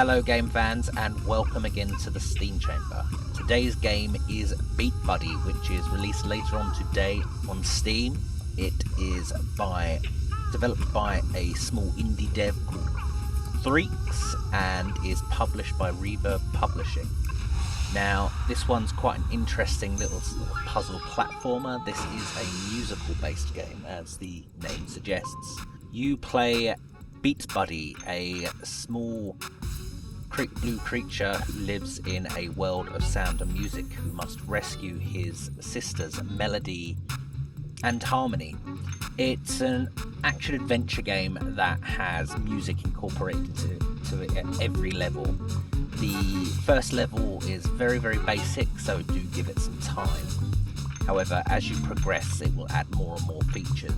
Hello game fans and welcome again to the Steam Chamber. Today's game is Beatbuddy, which is released later on today on Steam. It is developed by a small indie dev called Freaks and is published by Reverb Publishing. Now, this one's quite an interesting little puzzle platformer. This is a musical based game, as the name suggests. You play Beatbuddy, a small blue creature who lives in a world of sound and music, who must rescue his sisters Melody and Harmony. It's an action-adventure game that has music incorporated to it at every level. The first level is very, very basic, so do give it some time. However, as you progress, it will add more and more features.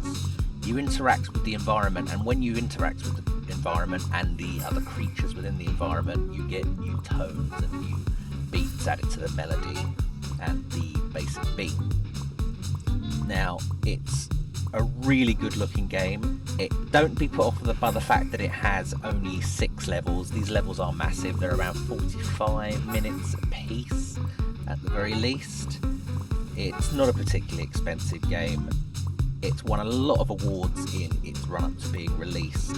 You interact with the environment, and when you interact with the environment and the other creatures within the environment, you get new tones and new beats added to the melody and the basic beat. Now, it's a really good looking game. Don't be put off by the fact that it has only 6 levels. These levels are massive. They're around 45 minutes a piece at the very least. It's not a particularly expensive game. It's won a lot of awards in its run-up to being released,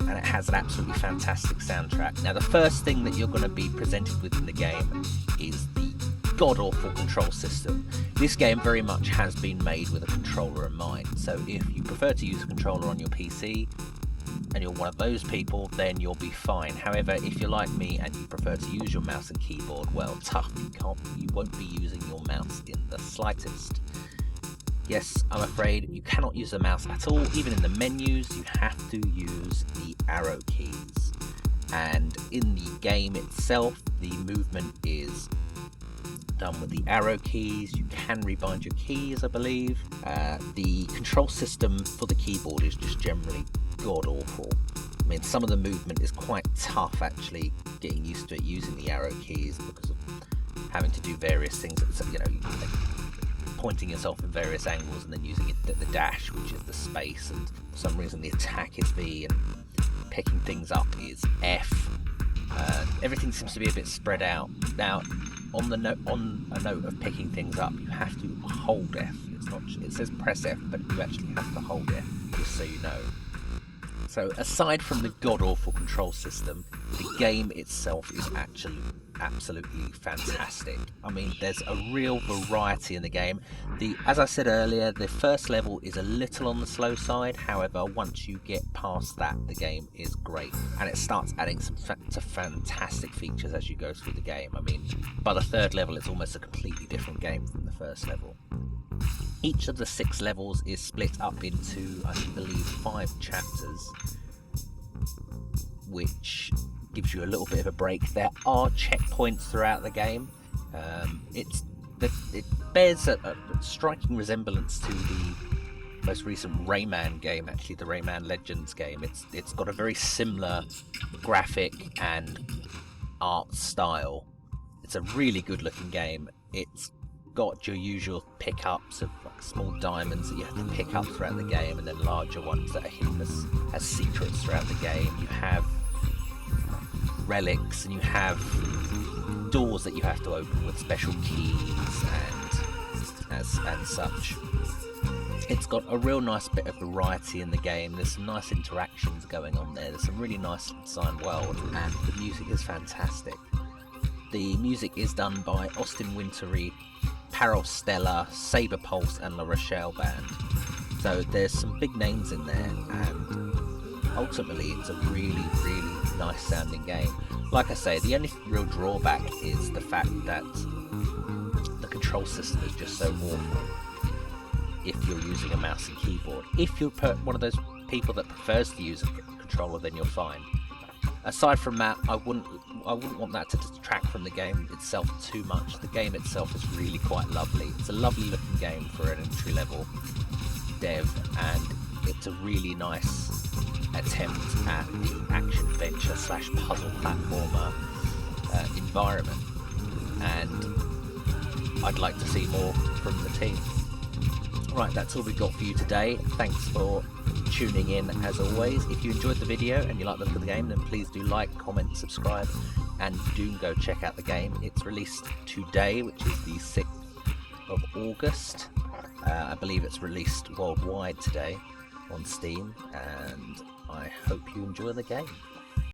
and it has an absolutely fantastic soundtrack. Now, the first thing that you're going to be presented with in the game is the god-awful control system. This game very much has been made with a controller in mind, so if you prefer to use a controller on your PC, and you're one of those people, then you'll be fine. However, if you're like me and you prefer to use your mouse and keyboard, well, tough, you won't be using your mouse in the slightest. Yes, I'm afraid you cannot use the mouse at all. Even in the menus, you have to use the arrow keys. And in the game itself, the movement is done with the arrow keys. You can rebind your keys, I believe. The control system for the keyboard is just generally god-awful. I mean, some of the movement is quite tough, actually, getting used to it using the arrow keys because of having to do various things. Pointing yourself in various angles and then using the dash, which is the space, and for some reason the attack is V and picking things up is F. Everything seems to be a bit spread out. Now, on a note of picking things up, you have to hold F. It says press F, but you actually have to hold F, just so you know. So aside from the god-awful control system, the game itself is actually absolutely fantastic. I mean, there's a real variety in the game. As I said earlier, the first level is a little on the slow side. However, once you get past that, the game is great, and it starts adding some fantastic features as you go through the game. I mean, by the third level, it's almost a completely different game from the first level. Each of the 6 levels is split up into, I believe, 5 chapters, which gives you a little bit of a break. There are checkpoints throughout the game. It bears a striking resemblance to the most recent Rayman game, actually, the Rayman Legends game. It's got a very similar graphic and art style. It's a really good looking game. It's got your usual pickups of like small diamonds that you have to pick up throughout the game, and then larger ones that are hidden as secrets throughout the game. You have relics, and you have doors that you have to open with special keys and such. It's got a real nice bit of variety in the game. There's some nice interactions going on there. There's some really nice designed world, and the music is fantastic. The music is done by Austin Wintory, Parol Stella, Saber Pulse and La Rochelle Band. So there's some big names in there, and ultimately it's a really, really nice sounding game. Like I say, the only real drawback is the fact that the control system is just so awful if you're using a mouse and keyboard. If you're one of those people that prefers to use a controller, then you're fine. Aside from that, I wouldn't want that to detract from the game itself too much. The game itself is really quite lovely. It's a lovely looking game for an entry level dev, and it's a really nice attempt at the action adventure / puzzle platformer environment, and I'd like to see more from the team. Right, that's all we've got for you today. Thanks for tuning in as always. If you enjoyed the video and you like the look of the game, then please do like, comment, subscribe, and do go check out the game. It's released today, which is the 6th of August. I believe it's released worldwide today on Steam, and I hope you enjoy the game.